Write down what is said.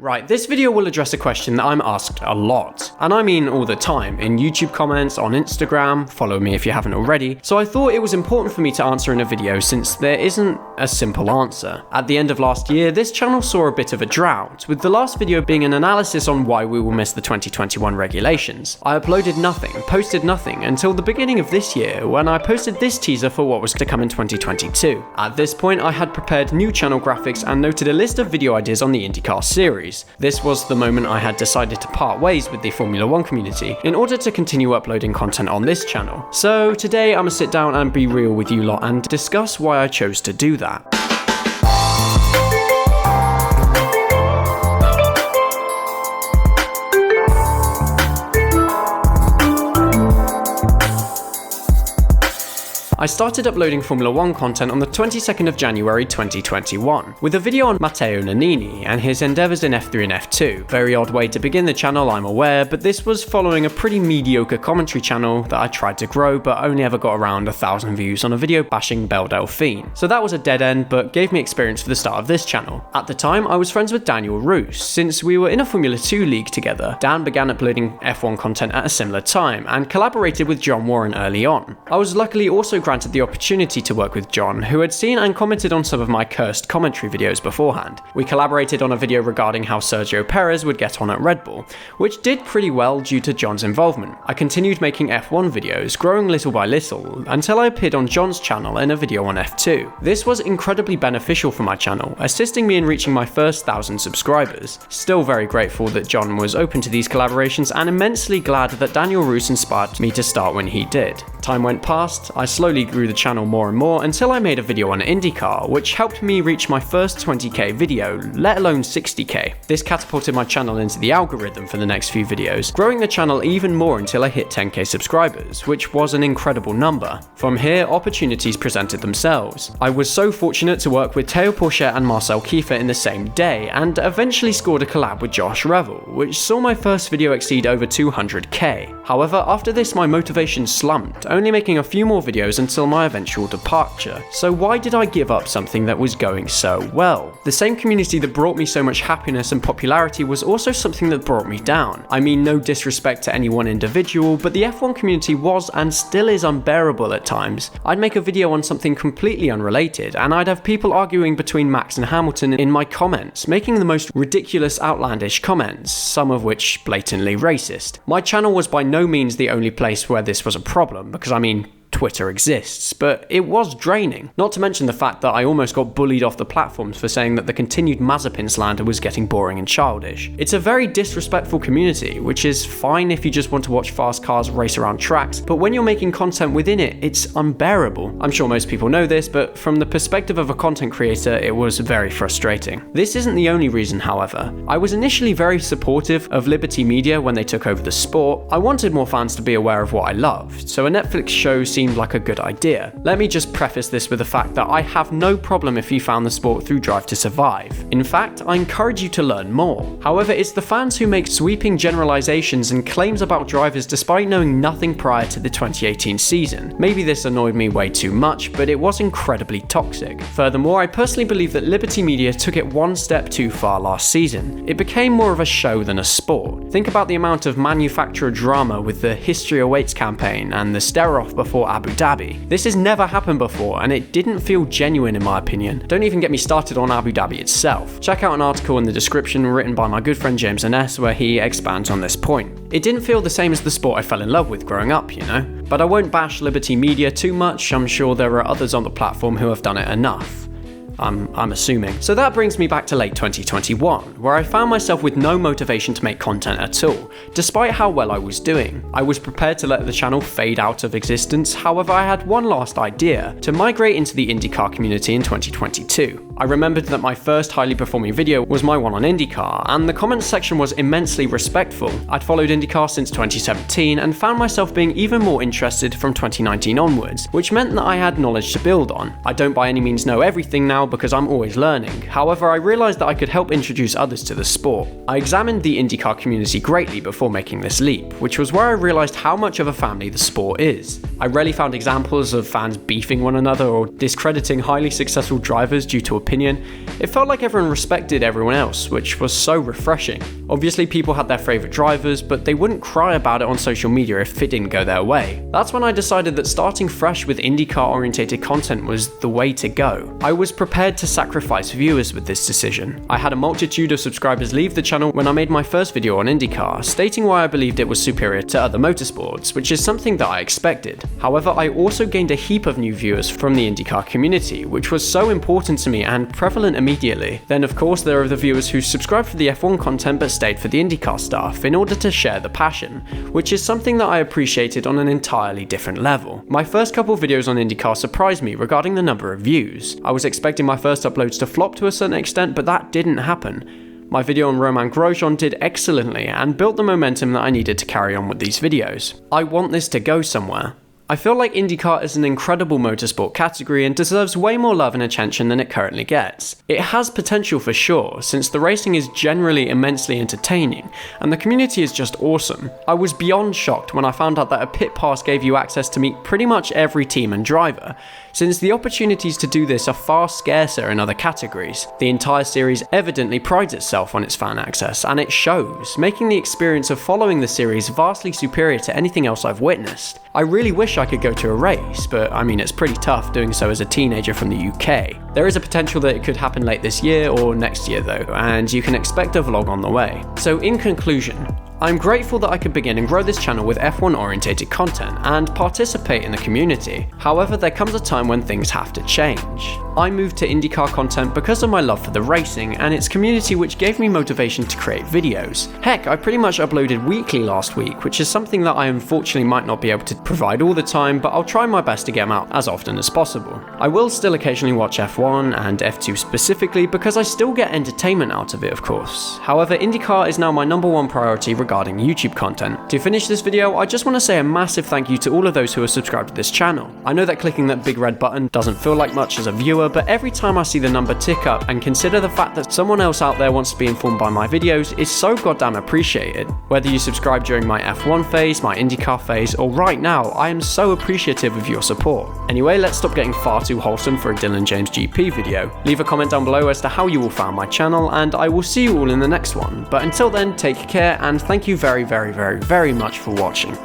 Right, this video will address a question that I'm asked a lot, and I mean all the time, in YouTube comments, on Instagram, follow me if you haven't already, so I thought it was important for me to answer in a video since there isn't a simple answer. At the end of last year, this channel saw a bit of a drought, with the last video being an analysis on why we will miss the 2021 regulations. I uploaded nothing, posted nothing, until the beginning of this year, when I posted this teaser for what was to come in 2022. At this point, I had prepared new channel graphics and noted a list of video ideas on the IndyCar series. This was the moment I had decided to part ways with the Formula 1 community in order to continue uploading content on this channel. So today I'm gonna sit down and be real with you lot and discuss why I chose to do that. I started uploading Formula 1 content on the 22nd of January 2021, with a video on Matteo Nannini and his endeavours in F3 and F2. Very odd way to begin the channel, I'm aware, but this was following a pretty mediocre commentary channel that I tried to grow but only ever got around 1,000 views on a video bashing Belle Delphine. So that was a dead end, but gave me experience for the start of this channel. At the time, I was friends with Daniel Roos. Since we were in a Formula 2 league together, Dan began uploading F1 content at a similar time and collaborated with John Warren early on. I was luckily also granted the opportunity to work with John, who had seen and commented on some of my cursed commentary videos beforehand. We collaborated on a video regarding how Sergio Perez would get on at Red Bull, which did pretty well due to John's involvement. I continued making F1 videos, growing little by little, until I appeared on John's channel in a video on F2. This was incredibly beneficial for my channel, assisting me in reaching my first 1,000 subscribers. Still very grateful that John was open to these collaborations and immensely glad that Daniel Roos inspired me to start when he did. Time went past, I slowly grew the channel more and more until I made a video on IndyCar, which helped me reach my first 20k video, let alone 60k. This catapulted my channel into the algorithm for the next few videos, growing the channel even more until I hit 10k subscribers, which was an incredible number. From here, opportunities presented themselves. I was so fortunate to work with Teo Porchet and Marcel Kiefer in the same day, and eventually scored a collab with Josh Revel, which saw my first video exceed over 200k. However, after this my motivation slumped, only making a few more videos until my eventual departure. So why did I give up something that was going so well? The same community that brought me so much happiness and popularity was also something that brought me down. I mean no disrespect to any one individual, but the F1 community was and still is unbearable at times. I'd make a video on something completely unrelated, and I'd have people arguing between Max and Hamilton in my comments, making the most ridiculous, outlandish comments, some of which blatantly racist. My channel was by no means the only place where this was a problem, because I mean, Twitter exists, but it was draining. Not to mention the fact that I almost got bullied off the platforms for saying that the continued Mazepin slander was getting boring and childish. It's a very disrespectful community, which is fine if you just want to watch fast cars race around tracks, but when you're making content within it, it's unbearable. I'm sure most people know this, but from the perspective of a content creator, it was very frustrating. This isn't the only reason, however. I was initially very supportive of Liberty Media when they took over the sport. I wanted more fans to be aware of what I loved, so a Netflix show seemed like a good idea. Let me just preface this with the fact that I have no problem if you found the sport through Drive to Survive. In fact, I encourage you to learn more. However, it's the fans who make sweeping generalizations and claims about drivers despite knowing nothing prior to the 2018 season. Maybe this annoyed me way too much, but it was incredibly toxic. Furthermore, I personally believe that Liberty Media took it one step too far last season. It became more of a show than a sport. Think about the amount of manufacturer drama with the History Awaits campaign and the stare-off before Abu Dhabi. This has never happened before, and it didn't feel genuine in my opinion. Don't even get me started on Abu Dhabi itself. Check out an article in the description written by my good friend James Ines where he expands on this point. It didn't feel the same as the sport I fell in love with growing up, you know? But I won't bash Liberty Media too much. I'm sure there are others on the platform who have done it enough. I'm assuming. So that brings me back to late 2021, where I found myself with no motivation to make content at all, despite how well I was doing. I was prepared to let the channel fade out of existence, however I had one last idea, to migrate into the IndyCar community in 2022. I remembered that my first highly performing video was my one on IndyCar, and the comments section was immensely respectful. I'd followed IndyCar since 2017 and found myself being even more interested from 2019 onwards, which meant that I had knowledge to build on. I don't by any means know everything now, because I'm always learning. However, I realised that I could help introduce others to the sport. I examined the IndyCar community greatly before making this leap, which was where I realised how much of a family the sport is. I rarely found examples of fans beefing one another or discrediting highly successful drivers due to opinion. It felt like everyone respected everyone else, which was so refreshing. Obviously, people had their favourite drivers, but they wouldn't cry about it on social media if it didn't go their way. That's when I decided that starting fresh with IndyCar-orientated content was the way to go. I was prepared to sacrifice viewers with this decision. I had a multitude of subscribers leave the channel when I made my first video on IndyCar, stating why I believed it was superior to other motorsports, which is something that I expected. However, I also gained a heap of new viewers from the IndyCar community, which was so important to me and prevalent immediately. Then of course there are the viewers who subscribed for the F1 content but stayed for the IndyCar stuff in order to share the passion, which is something that I appreciated on an entirely different level. My first couple videos on IndyCar surprised me regarding the number of views. I was expecting my first uploads to flop to a certain extent, but that didn't happen. My video on Romain Grosjean did excellently and built the momentum that I needed to carry on with these videos. I want this to go somewhere. I feel like IndyCar is an incredible motorsport category and deserves way more love and attention than it currently gets. It has potential for sure, since the racing is generally immensely entertaining, and the community is just awesome. I was beyond shocked when I found out that a pit pass gave you access to meet pretty much every team and driver, since the opportunities to do this are far scarcer in other categories. The entire series evidently prides itself on its fan access, and it shows, making the experience of following the series vastly superior to anything else I've witnessed. I really wish I could go to a race, but I mean it's pretty tough doing so as a teenager from the UK. There is a potential that it could happen late this year or next year though, and you can expect a vlog on the way. So in conclusion, I'm grateful that I could begin and grow this channel with F1 orientated content and participate in the community. However, there comes a time when things have to change. I moved to IndyCar content because of my love for the racing and its community, which gave me motivation to create videos. Heck, I pretty much uploaded weekly last week, which is something that I unfortunately might not be able to provide all the time, but I'll try my best to get them out as often as possible. I will still occasionally watch F1 and F2 specifically because I still get entertainment out of it, of course. However, IndyCar is now my #1 priority regarding YouTube content. To finish this video, I just want to say a massive thank you to all of those who are subscribed to this channel. I know that clicking that big red button doesn't feel like much as a viewer, but every time I see the number tick up and consider the fact that someone else out there wants to be informed by my videos is so goddamn appreciated. Whether you subscribe during my F1 phase, my IndyCar phase, or right now, I am so appreciative of your support. Anyway, let's stop getting far too wholesome for a DylanJamesGP video. Leave a comment down below as to how you all found my channel, and I will see you all in the next one. But until then, take care and thank you very much for watching.